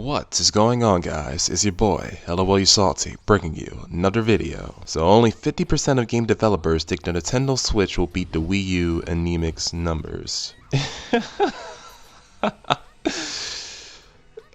What is going on, guys? It's your boy, LOL You Salty, bringing you another video. So only 50% of game developers think the Nintendo Switch will beat the Wii U anemic numbers.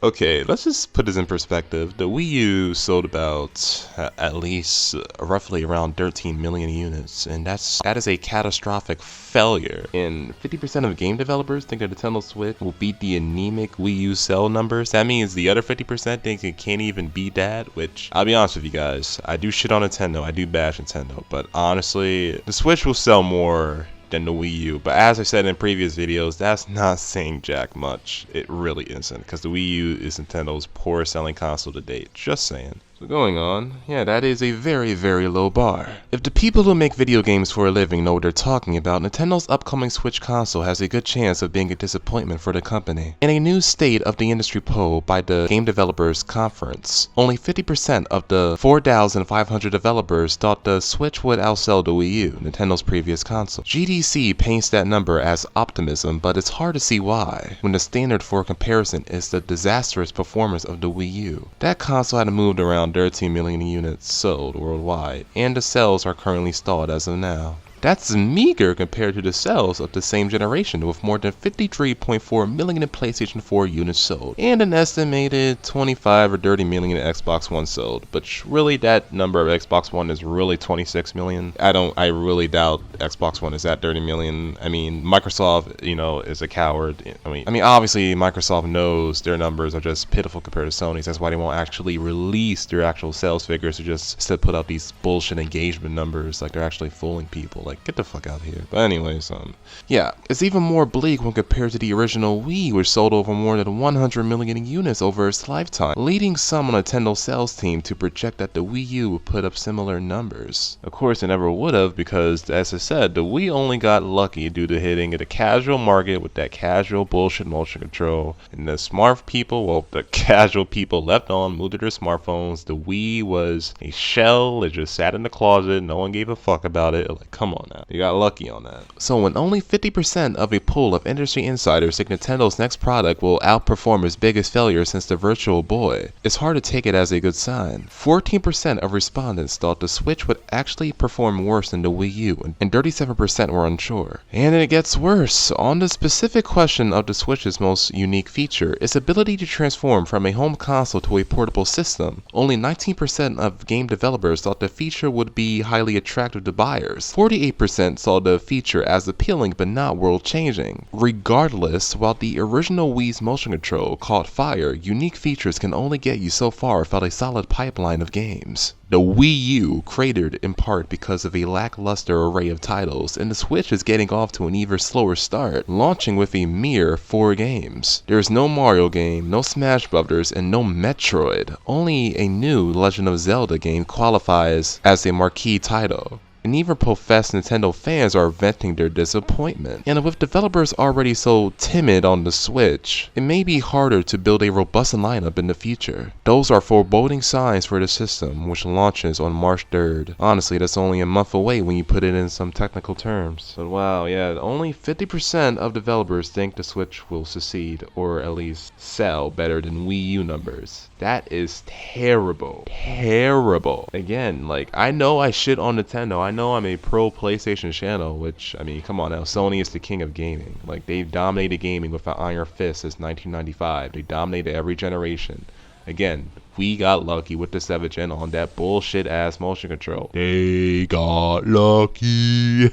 Okay, let's just put this in perspective. The Wii U sold about at least roughly around 13 million units, and that is a catastrophic failure. And 50% of game developers think the Nintendo Switch will beat the anemic Wii U sell numbers. That means the other 50% think it can't even beat that, which, I'll be honest with you guys, I do shit on Nintendo, I do bash Nintendo, but honestly, the Switch will sell more than the Wii U. But as I said in previous videos, that's not saying jack much. It really isn't, because the Wii U is Nintendo's poorest selling console to date. Just saying. So going on, yeah, that is a very, very low bar. If the people who make video games for a living know what they're talking about, Nintendo's upcoming Switch console has a good chance of being a disappointment for the company. In a new State of the Industry poll by the Game Developers Conference, only 50% of the 4,500 developers thought the Switch would outsell the Wii U, Nintendo's previous console. GDC paints that number as optimism, but it's hard to see why, when the standard for comparison is the disastrous performance of the Wii U. That console had moved around 13 million units sold worldwide, and the sales are currently stalled as of now. That's meager compared to the sales of the same generation, with more than 53.4 million in PlayStation 4 units sold, and an estimated 25 or 30 million in Xbox One sold. But really, that number of Xbox One is really 26 million. I really doubt Xbox One is at 30 million. I mean, Microsoft, is a coward. I mean, obviously, Microsoft knows their numbers are just pitiful compared to Sony's. That's why they won't actually release their actual sales figures, to just instead put out these bullshit engagement numbers like they're actually fooling people. Like, get the fuck out of here. But anyways, yeah, it's even more bleak when compared to the original Wii, which sold over more than 100 million units over its lifetime, leading some on Nintendo sales team to project that the Wii U would put up similar numbers. Of course, it never would have, because, as I said, the Wii only got lucky due to hitting the casual market with that casual bullshit motion control, and the smart people, well, the casual people left on, moved to their smartphones. The Wii was a shell. It just sat in the closet. No one gave a fuck about it. Like, come on. You got lucky on that. So when only 50% of a pool of industry insiders think Nintendo's next product will outperform its biggest failure since the Virtual Boy, it's hard to take it as a good sign. 14% of respondents thought the Switch would actually perform worse than the Wii U, and 37% were unsure. And it gets worse. On the specific question of the Switch's most unique feature, its ability to transform from a home console to a portable system, only 19% of game developers thought the feature would be highly attractive to buyers. 48% saw the feature as appealing but not world-changing. Regardless, while the original Wii's motion control caught fire, unique features can only get you so far without a solid pipeline of games. The Wii U cratered in part because of a lackluster array of titles, and the Switch is getting off to an even slower start, launching with a mere 4 games. There's no Mario game, no Smash Brothers, and no Metroid. Only a new Legend of Zelda game qualifies as a marquee title. And even professed Nintendo fans are venting their disappointment. And with developers already so timid on the Switch, it may be harder to build a robust lineup in the future. Those are foreboding signs for the system, which launches on March 3rd. Honestly, that's only a month away when you put it in some technical terms. But wow, yeah, only 50% of developers think the Switch will succeed, or at least sell better than Wii U numbers. That is terrible. Terrible. Again, like, I know I shit on Nintendo. I know I'm a pro PlayStation channel, which, I mean, come on now, Sony is the king of gaming. Like, they've dominated gaming with an iron fist since 1995. They dominated every generation. Again, we got lucky with the 7th gen on that bullshit ass motion control. They got lucky.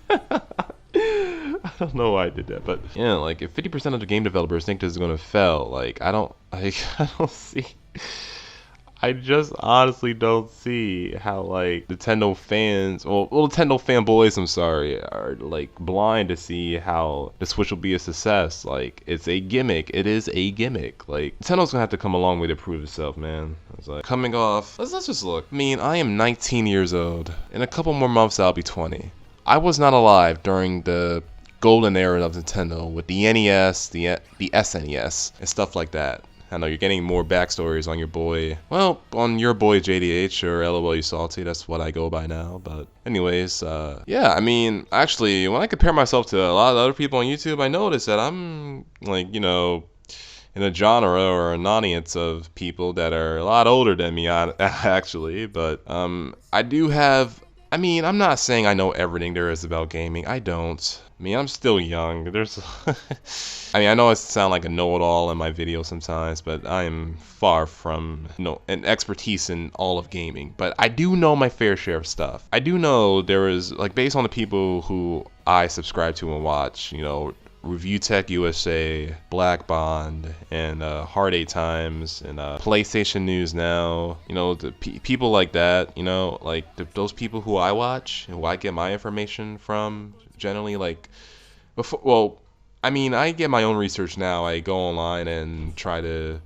I don't know why I did that, but yeah, like, if 50% of the game developers think this is gonna fail, like, I don't see. I just honestly don't see how, like, Nintendo fans, well, Nintendo fanboys, I'm sorry, are, like, blind to see how the Switch will be a success. Like, it's a gimmick. It is a gimmick. Like, Nintendo's gonna have to come a long way to prove itself, man. It's like, coming off, let's just look. I mean, I am 19 years old. In a couple more months, I'll be 20. I was not alive during the golden era of Nintendo with the NES, the SNES, and stuff like that. I know you're getting more backstories on your boy, well, on your boy JDH or LOL You Salty, that's what I go by now. But anyways, yeah, I mean, actually, when I compare myself to a lot of other people on YouTube, I notice that I'm, like, in a genre or an audience of people that are a lot older than me, actually. But I do have. I mean, I'm not saying I know everything there is about gaming. I don't. I mean, I'm still young. There's. I mean, I know I sound like a know-it-all in my videos sometimes, but I'm far from an expertise in all of gaming. But I do know my fair share of stuff. I do know there is, like, based on the people who I subscribe to and watch, Review Tech USA, Black Bond, and Hard 8 Times, and PlayStation News Now. The people like that. Those people who I watch, who I get my information from, generally, like, before. Well, I mean, I get my own research now. I go online and try to,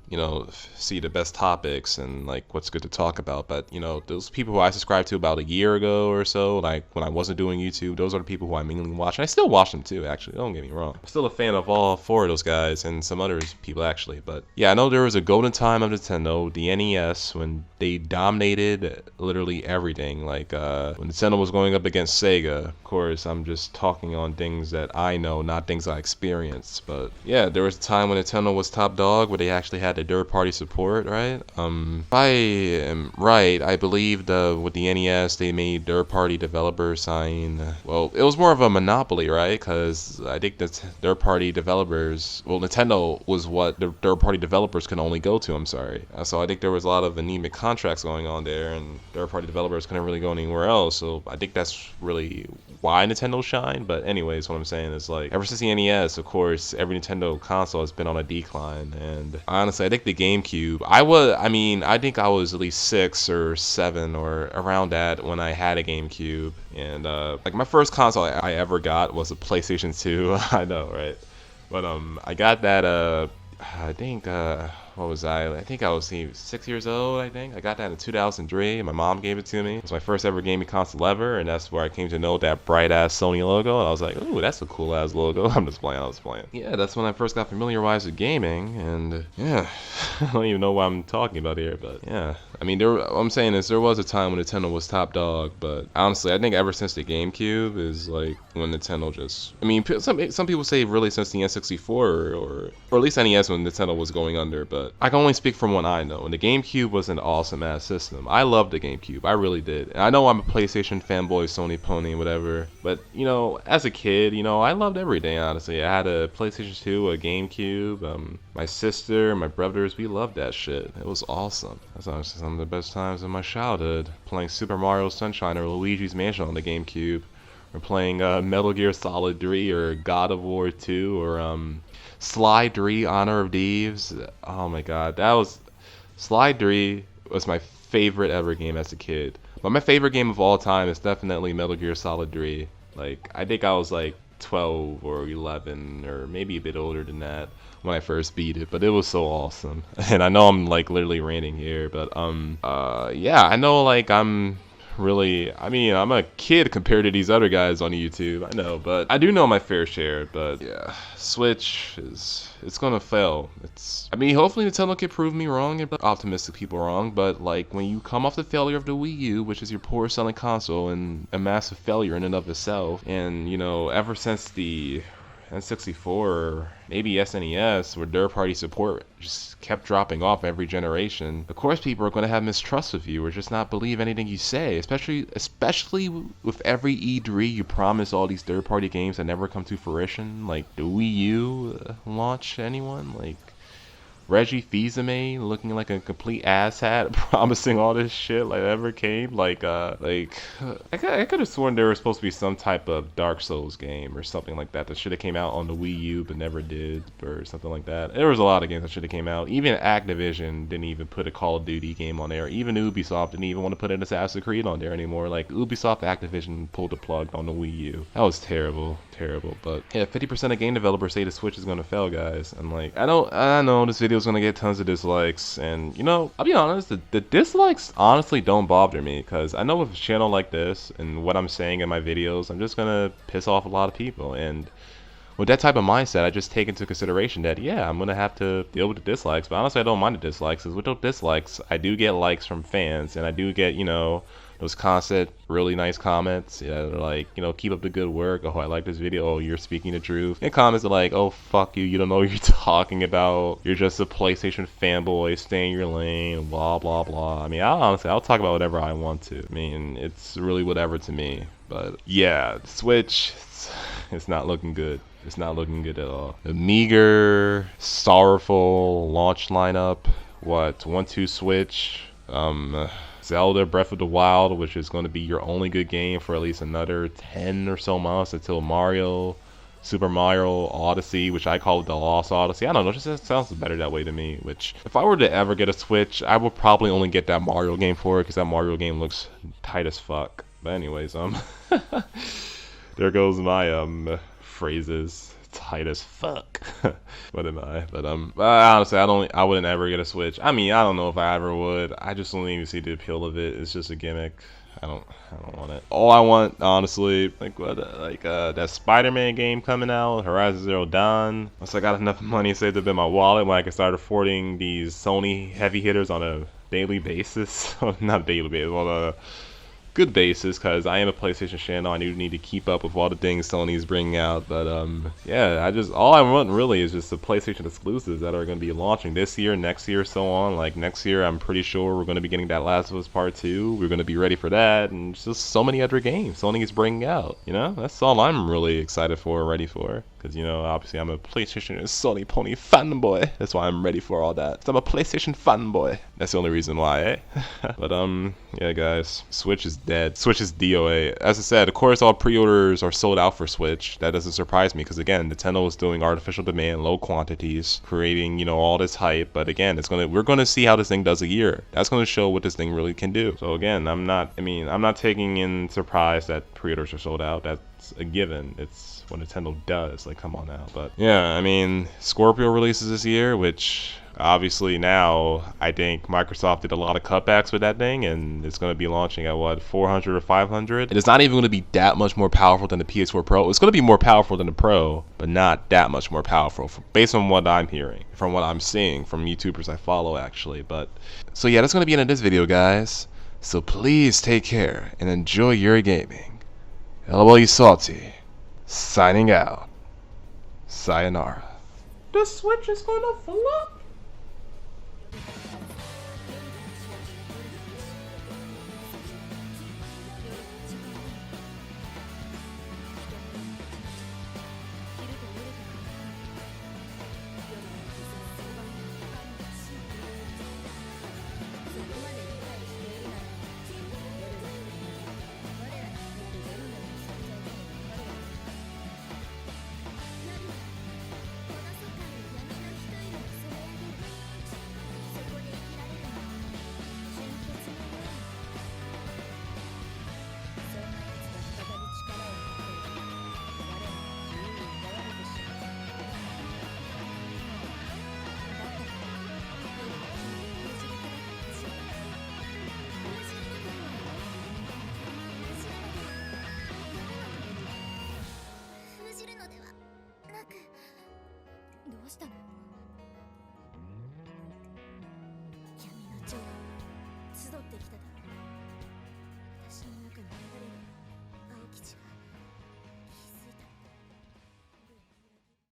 see the best topics and like what's good to talk about. But, those people who I subscribed to about a year ago or so, like when I wasn't doing YouTube, those are the people who I mainly watch. And I still watch them too, actually. Don't get me wrong. I'm still a fan of all four of those guys and some others people actually. But yeah, I know there was a golden time of Nintendo, the NES, when they dominated literally everything. Like when Nintendo was going up against Sega. Of course, I'm just talking on things that I know, not things I experienced. But yeah, there was a time when Nintendo was top dog where they actually had the third-party support, right? If I am right, I believe with the NES they made third-party developers sign. Well, it was more of a monopoly, right? Because I think that third-party developers, well, Nintendo was what the third-party developers could only go to. I'm sorry. So I think there was a lot of anemic contracts going on there, and third-party developers couldn't really go anywhere else. So I think that's really why Nintendo shined. But anyways, what I'm saying is like ever since the NES, of course, every Nintendo console has been on a decline. And honestly, I think the GameCube, I think I was at least 6 or 7 or around that when I had a GameCube. And like my first console I ever got was a PlayStation 2. I know, right? But I got that I think what was I? I think I was 6 years old, I think. I got that in 2003, and my mom gave it to me. It was my first ever gaming console ever, and that's where I came to know that bright-ass Sony logo, and I was like, ooh, that's a cool-ass logo. I was playing. Yeah, that's when I first got familiarized with gaming, and yeah, I don't even know what I'm talking about here, but yeah. I mean, what I'm saying is there was a time when Nintendo was top dog, but honestly, I think ever since the GameCube is like when Nintendo just... I mean, some people say really since the N64 or at least NES when Nintendo was going under, but I can only speak from what I know. And the GameCube was an awesome ass system. I loved the GameCube. I really did. And I know I'm a PlayStation fanboy, Sony pony, whatever. But, as a kid, I loved everything, honestly. I had a PlayStation 2, a GameCube. My sister, my brothers, we loved that shit. It was awesome. That's honestly some of the best times of my childhood. Playing Super Mario Sunshine or Luigi's Mansion on the GameCube. Or playing Metal Gear Solid 3 or God of War 2 or Sly 3 Honor of Thieves. Oh my god, Sly 3 was my favorite ever game as a kid. But my favorite game of all time is definitely Metal Gear Solid 3. Like, I think I was like 12 or 11 or maybe a bit older than that when I first beat it, but it was so awesome. And I know I'm like literally ranting here, but yeah, I know like I'm a kid compared to these other guys on YouTube, I know, but I do know my fair share. But yeah, Switch it's gonna fail. Hopefully Nintendo can prove me wrong and optimistic people wrong, but like when you come off the failure of the Wii U, which is your poorest selling console and a massive failure in and of itself, and ever since the N64 or maybe SNES, where third-party support just kept dropping off every generation, of course people are going to have mistrust of you or just not believe anything you say, especially with every E3 you promise all these third-party games that never come to fruition, like the Wii U launch. Anyone? Like Reggie Fils-Aimé looking like a complete asshat, promising all this shit like ever came. I could have sworn there was supposed to be some type of Dark Souls game or something like that should have came out on the Wii U but never did, or something like that. There was a lot of games that should have came out. Even Activision didn't even put a Call of Duty game on there. Even Ubisoft didn't even want to put an Assassin's Creed on there anymore. Like Ubisoft, Activision pulled the plug on the Wii U. That was terrible. But yeah, 50% of game developers say the Switch is gonna fail, guys. And like, I know this video is gonna get tons of dislikes, and I'll be honest, the dislikes honestly don't bother me, because I know with a channel like this and what I'm saying in my videos, I'm just gonna piss off a lot of people. And with that type of mindset, I just take into consideration that, yeah, I'm gonna have to deal with the dislikes. But honestly, I don't mind the dislikes, because with those dislikes, I do get likes from fans, and I do get, those constant, really nice comments. Yeah, they're like, you know, keep up the good work. Oh, I like this video. Oh, you're speaking the truth. And comments are like, oh, fuck you. You don't know what you're talking about. You're just a PlayStation fanboy. Stay in your lane. Blah, blah, blah. I mean, I'll talk about whatever I want to. I mean, it's really whatever to me. But yeah, Switch, it's not looking good. It's not looking good at all. A meager, sorrowful launch lineup. What? 1-2 Switch. Zelda Breath of the Wild, which is going to be your only good game for at least another 10 or so months until Super Mario Odyssey, which I call it the Lost Odyssey. I don't know, it just sounds better that way to me. Which, if I were to ever get a Switch, I would probably only get that Mario game for it, because that Mario game looks tight as fuck. But anyways, there goes my phrases. Tight as fuck. What am I? But honestly, I wouldn't ever get a Switch. I mean, I don't know if I ever would. I just don't even see the appeal of it. It's just a gimmick. I don't want it. All I want, honestly, that Spider-Man game coming out, Horizon Zero Dawn. Once I got enough money saved up in my wallet, when I can start affording these Sony heavy hitters on a daily basis. Not a daily basis, on a good basis, because I am a PlayStation channel. I do need to keep up with all the things Sony's bringing out. But yeah, all I want really is just the PlayStation exclusives that are going to be launching this year, next year, so on. Like next year, I'm pretty sure we're going to be getting that Last of Us Part 2. We're going to be ready for that, and just so many other games Sony is bringing out. You know, that's all I'm really excited for, ready for. Because, you know, obviously I'm a PlayStation and Sony pony fanboy. That's why I'm ready for all that. So I'm a PlayStation fanboy. That's the only reason why, eh? But yeah, guys, Switch is dead. Switch is DOA. As I said, of course, all pre-orders are sold out for Switch. That doesn't surprise me, because again, Nintendo is doing artificial demand, low quantities, creating, you know, all this hype. But again, we're gonna see how this thing does a year. That's gonna show what this thing really can do. So again, I'm not taking in surprise that pre-orders are sold out. That's a given. It's what Nintendo does. Like, come on now. But yeah, I mean, Scorpio releases this year, which obviously now I think Microsoft did a lot of cutbacks with that thing, and it's going to be launching at what, 400 or 500. It's not even going to be that much more powerful than the PS4 Pro. It's going to be more powerful than the Pro, but not that much more powerful, based on what I'm hearing, from what I'm seeing from YouTubers I follow, actually. But so yeah, that's going to be the end of this video, guys. So please take care and enjoy your gaming. LOL, you salty. Signing out. Sayonara. The Switch is gonna flop.どうしたの？